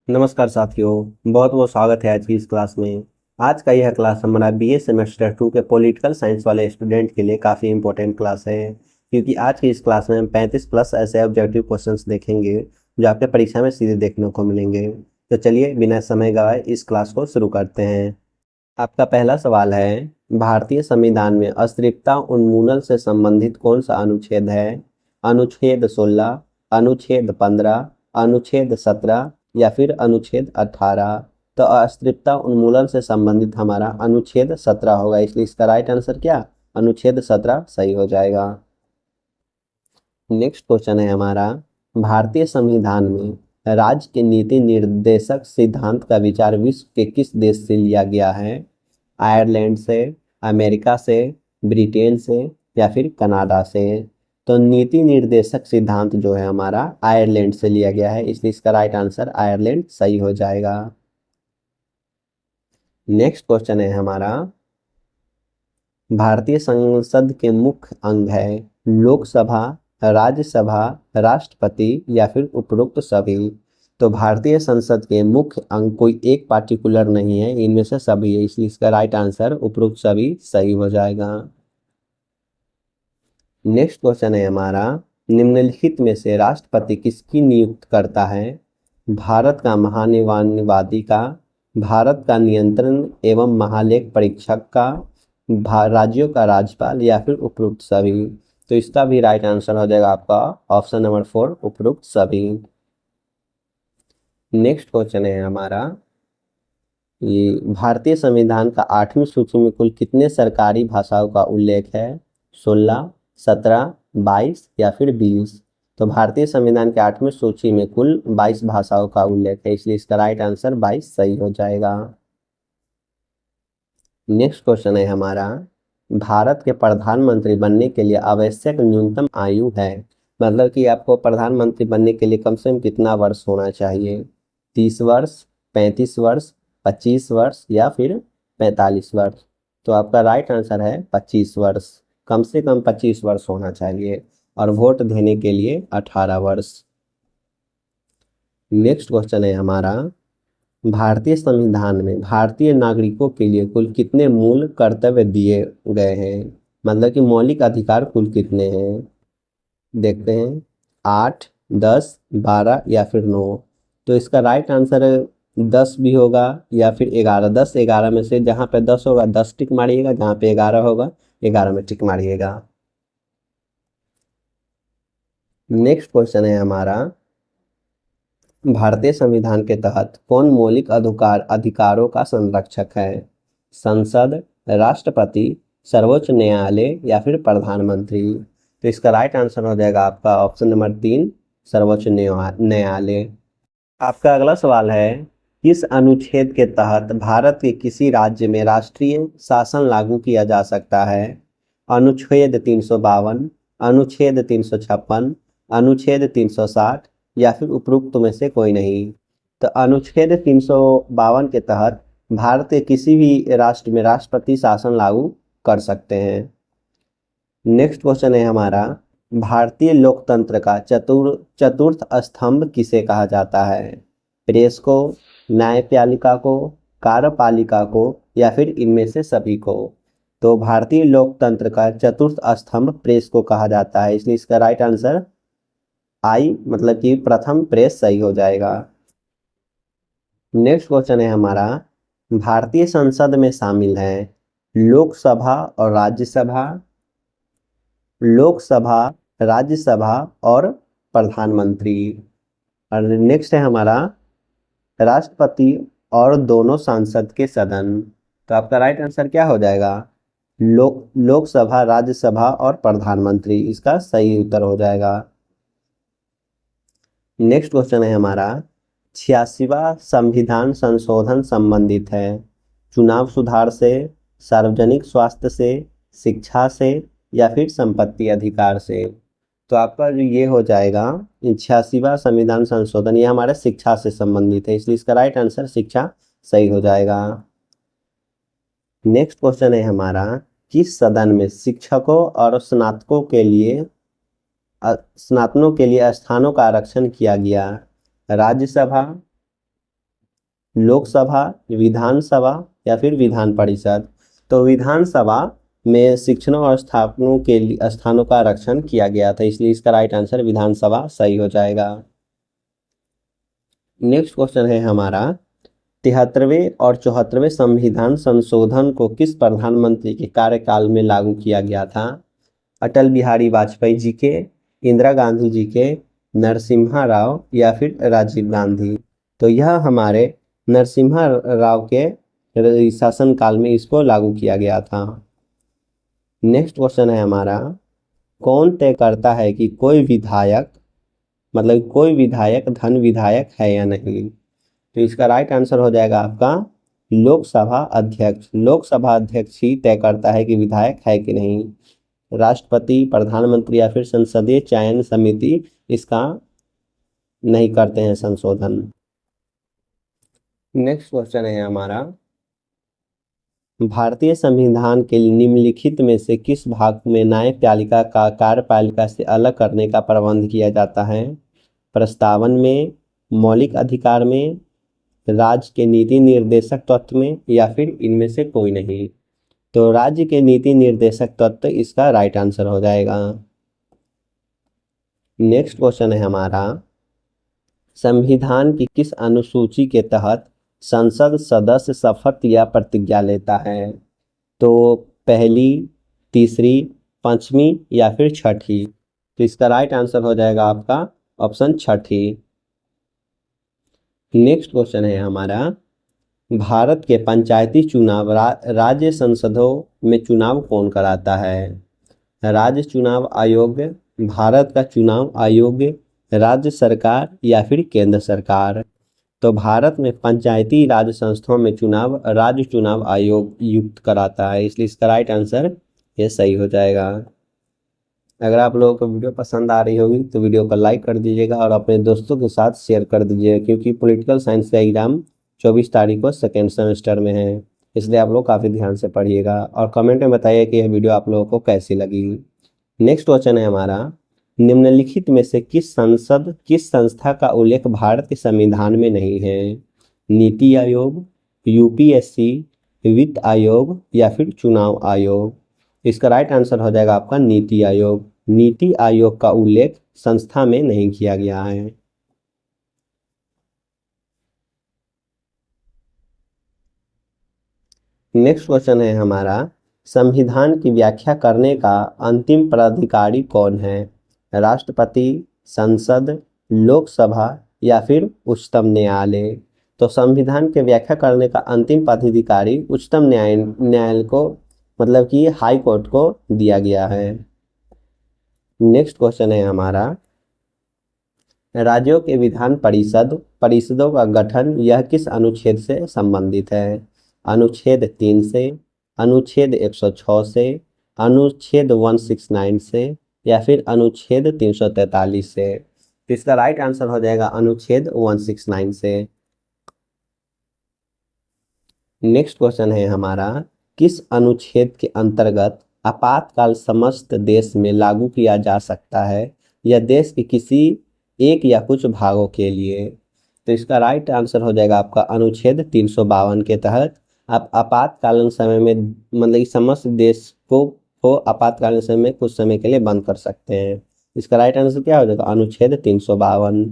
नमस्कार साथियों, बहुत बहुत स्वागत है आज की इस क्लास में। आज का यह क्लास हमारा बीए सेमेस्टर 2 के पॉलिटिकल साइंस वाले स्टूडेंट के लिए काफ़ी इंपॉर्टेंट क्लास है, क्योंकि आज की इस क्लास में हम 35 प्लस ऐसे ऑब्जेक्टिव क्वेश्चंस देखेंगे जो आपके परीक्षा में सीधे देखने को मिलेंगे। तो चलिए बिना समय गवाए इस क्लास को शुरू करते हैं। आपका पहला सवाल है, भारतीय संविधान में अस्थिरता उन्मूलन से संबंधित कौन सा अनुच्छेद है? अनुच्छेद 16, अनुच्छेद 15, अनुच्छेद 17 या फिर अनुच्छेद 18? तो अस्थिरता उन्मूलन से संबंधित हमारा अनुच्छेद 17 होगा, इसलिए इसका राइट आंसर क्या? अनुच्छेद 17 सही हो जाएगा। नेक्स्ट क्वेश्चन है हमारा, भारतीय संविधान में राज्य के नीति निर्देशक सिद्धांत का विचार विश्व के किस देश से लिया गया है? आयरलैंड से, अमेरिका से, ब्रिटेन से या फिर कनाडा से? तो नीति निर्देशक सिद्धांत जो है हमारा आयरलैंड से लिया गया है, इसलिए इसका राइट आंसर आयरलैंड सही हो जाएगा। नेक्स्ट क्वेश्चन है हमारा, भारतीय संसद के मुख्य अंग है लोकसभा, राज्यसभा, राष्ट्रपति या फिर उपरोक्त सभी? तो भारतीय संसद के मुख्य अंग कोई एक पार्टिकुलर नहीं है, इनमें से सभी है, इसलिए इसका राइट आंसर उपरोक्त सभी सही हो जाएगा। नेक्स्ट क्वेश्चन है हमारा, निम्नलिखित में से राष्ट्रपति किसकी नियुक्त करता है? भारत का महानिवादी का, भारत का नियंत्रण एवं महालेख परीक्षक का, राज्यों का राज्यपाल या फिर उपरोक्त सभी? तो इसका भी राइट आंसर हो जाएगा आपका ऑप्शन नंबर 4, उपरोक्त सभी। नेक्स्ट क्वेश्चन है हमारा, ये भारतीय संविधान का 8वीं सूची में कुल कितने सरकारी भाषाओं का उल्लेख है? 16, 17, 22 या फिर 20? तो भारतीय संविधान के 8वीं सूची में कुल 22 भाषाओं का उल्लेख है, इसलिए इसका राइट आंसर 22 सही हो जाएगा। नेक्स्ट क्वेश्चन है हमारा, भारत के प्रधानमंत्री बनने के लिए आवश्यक न्यूनतम आयु है, मतलब कि आपको प्रधानमंत्री बनने के लिए कम से कम कितना वर्ष होना चाहिए? 30 वर्ष, 35 वर्ष, 25 वर्ष या फिर 45 वर्ष? तो आपका राइट आंसर है 25 वर्ष, कम से कम 25 वर्ष होना चाहिए, और वोट देने के लिए 18 वर्ष। नेक्स्ट क्वेश्चन है हमारा, भारतीय संविधान में भारतीय नागरिकों के लिए कुल कितने मूल कर्तव्य दिए गए हैं, मतलब कि मौलिक अधिकार कुल कितने हैं? देखते हैं, 8, 10, 12 या फिर 9? तो इसका राइट आंसर 10 भी होगा या फिर 11। 10 11 में से जहाँ पे 10 होगा 10 टिक मारिएगा, जहाँ पे 11 होगा 11 में टिक मारिएगा। नेक्स्ट क्वेश्चन है हमारा, भारतीय संविधान के तहत कौन मौलिक अधिकारों का संरक्षक है? संसद, राष्ट्रपति, सर्वोच्च न्यायालय या फिर प्रधानमंत्री? तो इसका राइट आंसर हो जाएगा आपका ऑप्शन नंबर 3, सर्वोच्च न्यायालय। आपका अगला सवाल है, किस अनुच्छेद के तहत भारत के किसी राज्य में राष्ट्रीय शासन लागू किया जा सकता है? अनुच्छेद 352, अनुच्छेद 356, अनुच्छेद 360 या फिर उपरोक्त में से कोई नहीं? तो अनुच्छेद 352 के तहत भारत के किसी भी राष्ट्र में राष्ट्रपति शासन लागू कर सकते हैं। नेक्स्ट क्वेश्चन है हमारा, भारतीय लोकतंत्र का चतुर्थ स्तंभ किसे कहा जाता है? प्रेस को, न्यायपालिका को, कार्यपालिका को या फिर इनमें से सभी को? तो भारतीय लोकतंत्र का चतुर्थ स्तंभ प्रेस को कहा जाता है, इसलिए इसका राइट आंसर आई, मतलब कि प्रथम प्रेस सही हो जाएगा। नेक्स्ट क्वेश्चन है हमारा, भारतीय संसद में शामिल है लोकसभा और राज्यसभा, लोकसभा, राज्यसभा और प्रधानमंत्री। और नेक्स्ट है हमारा, राष्ट्रपति और दोनों सांसद के सदन। तो आपका राइट आंसर क्या हो जाएगा? लोकसभा, राज्यसभा और प्रधानमंत्री, इसका सही उत्तर हो जाएगा। नेक्स्ट क्वेश्चन है हमारा, 86वां संविधान संशोधन संबंधित है चुनाव सुधार से, सार्वजनिक स्वास्थ्य से, शिक्षा से या फिर संपत्ति अधिकार से? तो आपका जो ये हो जाएगा 86वां संविधान संशोधन, ये हमारे शिक्षा से संबंधित है, इसलिए इसका राइट आंसर शिक्षा सही हो जाएगा। नेक्स्ट क्वेश्चन है हमारा, किस सदन में शिक्षकों और स्नातकों के लिए स्थानों का आरक्षण किया गया? राज्यसभा, लोकसभा, विधानसभा या फिर विधान परिषद। तो विधानसभा में शिक्षणों और स्थापनों के लिए स्थानों का आरक्षण किया गया था, इसलिए इसका राइट आंसर विधानसभा सही हो जाएगा। नेक्स्ट क्वेश्चन है हमारा, 73वें और 74वें संविधान संशोधन को किस प्रधानमंत्री के कार्यकाल में लागू किया गया था? अटल बिहारी वाजपेयी जी के, इंदिरा गांधी जी के, नरसिम्हा राव या फिर राजीव गांधी। तो यह हमारे नरसिम्हा राव के शासनकाल में इसको लागू किया गया था। नेक्स्ट क्वेश्चन है हमारा, कौन तय करता है कि कोई विधायक धन विधायक है या नहीं? तो इसका राइट आंसर हो जाएगा आपका लोकसभा अध्यक्ष। लोकसभा अध्यक्ष ही तय करता है कि विधायक है कि नहीं। राष्ट्रपति, प्रधानमंत्री या फिर संसदीय चयन समिति इसका नहीं करते हैं संशोधन। नेक्स्ट क्वेश्चन है हमारा, भारतीय संविधान के निम्नलिखित में से किस भाग में न्यायपालिका का कार्यपालिका से अलग करने का प्रबंध किया जाता है? प्रस्तावन में, मौलिक अधिकार में, राज्य के नीति निर्देशक तत्व में या फिर इनमें से कोई नहीं। तो राज्य के नीति निर्देशक तत्व इसका राइट आंसर हो जाएगा। नेक्स्ट क्वेश्चन है हमारा, संविधान की किस अनुसूची के तहत संसद सदस्य शपथ या प्रतिज्ञा लेता है? तो पहली, तीसरी, पांचवी या फिर छठी। तो इसका राइट आंसर हो जाएगा आपका ऑप्शन छठी। नेक्स्ट क्वेश्चन है हमारा, भारत के पंचायती चुनाव राज्य संसदों में चुनाव कौन कराता है? राज्य चुनाव आयोग, भारत का चुनाव आयोग, राज्य सरकार या फिर केंद्र सरकार। तो भारत में पंचायती राज संस्थाओं में चुनाव राज्य चुनाव आयोग युक्त कराता है, इसलिए इसका राइट आंसर ये सही हो जाएगा। अगर आप लोगों को वीडियो पसंद आ रही होगी तो वीडियो को लाइक कर दीजिएगा और अपने दोस्तों के साथ शेयर कर दीजिएगा, क्योंकि पॉलिटिकल साइंस का एग्जाम 24 तारीख को सेकेंड सेमेस्टर में है, इसलिए आप लोग काफ़ी ध्यान से पढ़िएगा और कमेंट में बताइए कि यह वीडियो आप लोगों को कैसी लगी। नेक्स्ट क्वेश्चन है हमारा, निम्नलिखित में से किस संस्था का उल्लेख भारत के संविधान में नहीं है? नीति आयोग, यूपीएससी, वित्त आयोग या फिर चुनाव आयोग। इसका राइट आंसर हो जाएगा आपका नीति आयोग। नीति आयोग का उल्लेख संस्था में नहीं किया गया है। नेक्स्ट क्वेश्चन है हमारा, संविधान की व्याख्या करने का अंतिम प्राधिकारी कौन है? राष्ट्रपति, संसद, लोकसभा या फिर उच्चतम न्यायालय। तो संविधान की व्याख्या करने का अंतिम प्राधिकारी उच्चतम न्यायालय को, मतलब कि हाई कोर्ट को दिया गया है। नेक्स्ट क्वेश्चन है हमारा, राज्यों के विधान परिषदों का गठन यह किस अनुच्छेद से संबंधित है? अनुच्छेद 3 से, अनुच्छेद 106 से, अनुच्छेद 169 से या फिर अनुच्छेद 343 से। तो इसका राइट आंसर हो जाएगा अनुच्छेद 169 से। नेक्स्ट क्वेश्चन है हमारा, किस अनुच्छेद के अंतर्गत आपातकाल समस्त देश में लागू किया जा सकता है या देश के किसी एक या कुछ भागों के लिए? तो इसका राइट आंसर हो जाएगा आपका अनुच्छेद 352 के तहत आप आपातकालीन समय में, मतलब कि समस्त देश को आपातकालीन समय में कुछ समय के लिए बंद कर सकते हैं। इसका राइट आंसर क्या हो जाएगा? अनुच्छेद 352।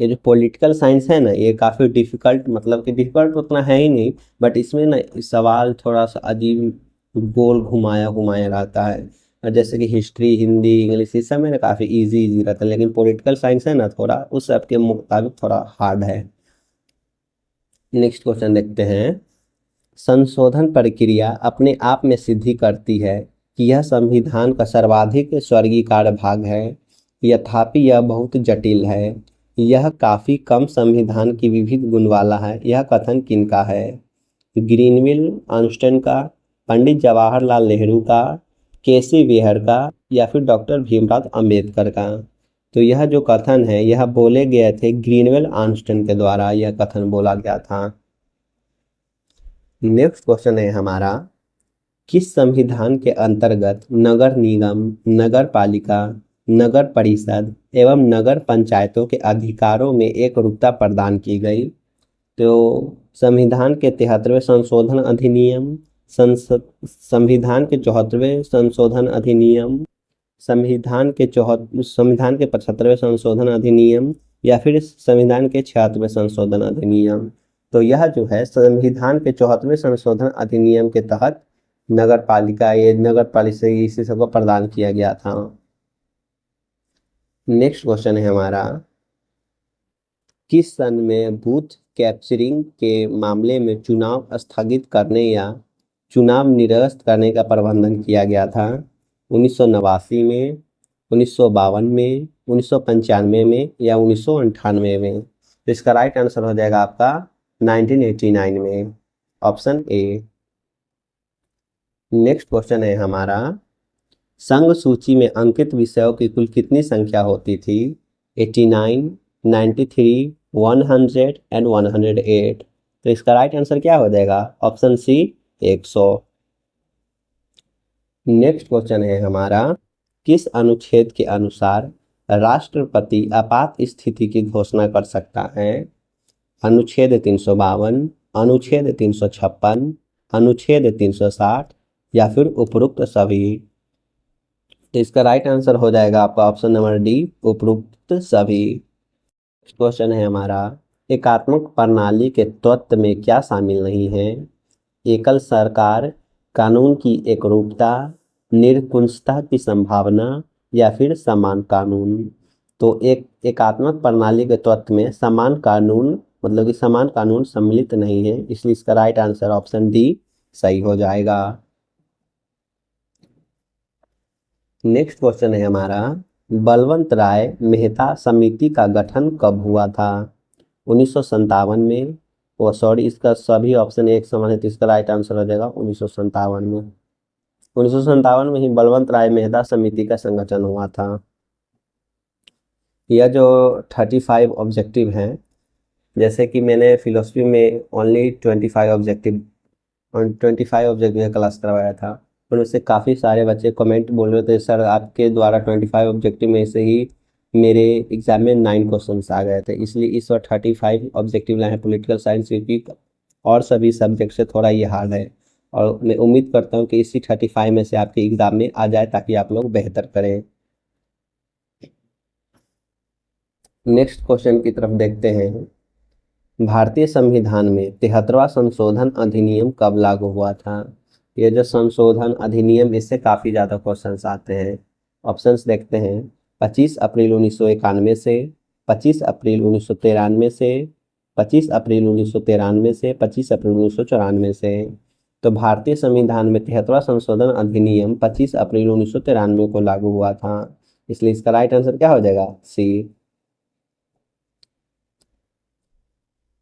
ये जो पॉलिटिकल साइंस है ना, ये काफ़ी डिफिकल्ट, मतलब कि डिफिकल्ट उतना है ही नहीं, बट इसमें ना सवाल थोड़ा सा अजीब गोल घुमाया घुमाया रहता है। और जैसे कि हिस्ट्री, हिंदी, इंग्लिश इस सब में ना काफ़ी इजी रहता है, लेकिन पॉलिटिकल साइंस है ना थोड़ा उस सब के मुताबिक थोड़ा हार्ड है। नेक्स्ट क्वेश्चन देखते हैं, संशोधन प्रक्रिया अपने आप में सिद्धि करती है कि यह संविधान का सर्वाधिक स्वर्गीकार भाग है, यद्यपि यह बहुत जटिल है। यह काफ़ी कम संविधान की विविध गुण वाला है। यह कथन किनका है? ग्रीनविल आंस्टन का, पंडित जवाहरलाल नेहरू का, केसी वेहर का या फिर डॉक्टर भीमराव अंबेडकर का। तो यह जो कथन है यह बोले गए थे ग्रीनवेल आंस्टन के द्वारा, यह कथन बोला गया था। नेक्स्ट क्वेश्चन है हमारा, किस संविधान के अंतर्गत नगर निगम, नगर पालिका, नगर परिषद एवं नगर पंचायतों के अधिकारों में एक रूपता प्रदान की गई? तो संविधान के 73वें संशोधन अधिनियम, संविधान के 74वें संशोधन अधिनियम, संविधान के 75वें संशोधन अधिनियम, या फिर संविधान के 76वें संशोधन अधिनियम। तो यह जो है संविधान के 74वें संशोधन अधिनियम के तहत नगर पालिका इसी सबको प्रदान किया गया था। नेक्स्ट क्वेश्चन है हमारा, किस सन में बूथ कैप्चरिंग के मामले में चुनाव स्थगित करने या चुनाव निरस्त करने का प्रबंधन किया गया था? 1989 में, 1952 में, 1995 में, या 1998 में? तो इसका राइट आंसर हो जाएगा आपका 1989 में, ऑप्शन ए। नेक्स्ट क्वेश्चन है हमारा, संघ सूची में अंकित विषयों की कुल कितनी संख्या होती थी? 89, 93, 100 एंड 108। तो इसका राइट आंसर क्या हो जाएगा? Option C, 100। नेक्स्ट क्वेश्चन है हमारा, किस अनुच्छेद के अनुसार राष्ट्रपति आपात स्थिति की घोषणा कर सकता है? अनुच्छेद 352, अनुच्छेद 356, अनुच्छेद 360, या फिर उपरोक्त सभी? तो इसका राइट आंसर हो जाएगा आपका ऑप्शन नंबर डी, उपरोक्त सभी। क्वेश्चन है हमारा, एकात्मक प्रणाली के तत्व में क्या शामिल नहीं है? एकल सरकार, कानून की एकरूपता, निरंकुशता की संभावना, या फिर समान कानून? तो एकात्मक प्रणाली के तत्व में समान कानून, मतलब कि समान कानून सम्मिलित नहीं है, इसलिए इसका राइट आंसर ऑप्शन डी सही हो जाएगा। नेक्स्ट क्वेश्चन है हमारा, बलवंत राय मेहता समिति का गठन कब हुआ था? 1957 में, वो सॉरी इसका सभी ऑप्शन एक समान है, तो इसका राइट आंसर हो जाएगा 1957 में। 1957 में ही बलवंत राय मेहता समिति का संगठन हुआ था। यह जो 35 ऑब्जेक्टिव हैं, जैसे कि मैंने फिलोसफी में ओनली 25 ऑब्जेक्टिव का क्लास करवाया था, उनमें से काफ़ी सारे बच्चे कमेंट बोल रहे थे, सर आपके द्वारा 25 ऑब्जेक्टिव में से ही मेरे एग्जाम में 9 क्वेश्चन आ गए थे, इसलिए इस बार 35 ऑब्जेक्टिव लाए हैं पॉलिटिकल साइंस, क्योंकि और सभी सब्जेक्ट से थोड़ा ये हार्ड है, और मैं उम्मीद करता हूँ कि इसी 35 में से आपके एग्जाम में आ जाए, ताकि आप लोग बेहतर करें। नेक्स्ट क्वेश्चन की तरफ देखते हैं, भारतीय संविधान में 73वां संशोधन अधिनियम कब लागू हुआ था? ये जो संशोधन अधिनियम, इससे काफ़ी ज़्यादा क्वेश्चंस आते हैं। ऑप्शंस देखते हैं, 25 अप्रैल 1991 से, 25 अप्रैल 1993 से, 25 अप्रैल 1993 से, 25 अप्रैल 1994 से। तो भारतीय संविधान में 73वां संशोधन अधिनियम 25 अप्रैल 1993 को लागू हुआ था, इसलिए इसका राइट आंसर क्या हो जाएगा? सी।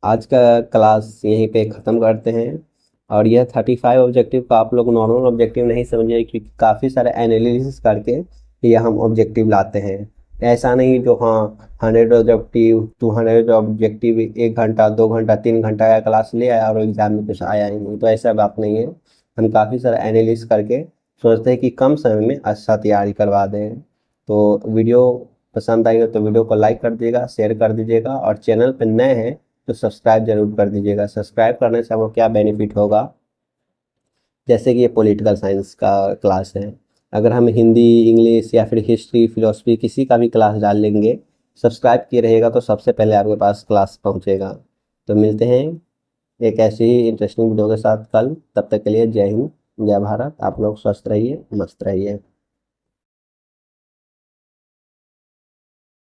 आज का क्लास यहीं पे ख़त्म करते हैं, और यह 35 ऑब्जेक्टिव का आप लोग नॉर्मल ऑब्जेक्टिव नहीं समझिए, क्योंकि काफ़ी सारे एनालिसिस करके यह हम ऑब्जेक्टिव लाते हैं। ऐसा नहीं जो हाँ 100 ऑब्जेक्टिव 200 ऑब्जेक्टिव 1 घंटा 2 घंटा 3 घंटा का क्लास ले आया और एग्जाम में कुछ आया ही नहीं, तो ऐसा बात नहीं है। हम काफ़ी सारा एनालिसिस करके सोचते हैं कि कम समय में अच्छा तैयारी करवा दें। तो वीडियो पसंद आई हो तो वीडियो को लाइक कर दीजिएगा, शेयर कर दीजिएगा, और चैनल पर नए हैं तो सब्सक्राइब जरूर कर दीजिएगा। सब्सक्राइब करने से आपको क्या बेनिफिट होगा, जैसे कि ये पॉलिटिकल साइंस का क्लास है, अगर हम हिंदी, इंग्लिश या फिर हिस्ट्री, फिलोसफी किसी का भी क्लास डाल लेंगे, सब्सक्राइब किए रहेगा तो सबसे पहले आपके पास क्लास पहुंचेगा। तो मिलते हैं एक ऐसी ही इंटरेस्टिंग वीडियो के साथ कल, तब तक के लिए जय हिंद, जय भारत। आप लोग स्वस्थ रहिए, मस्त रहिए।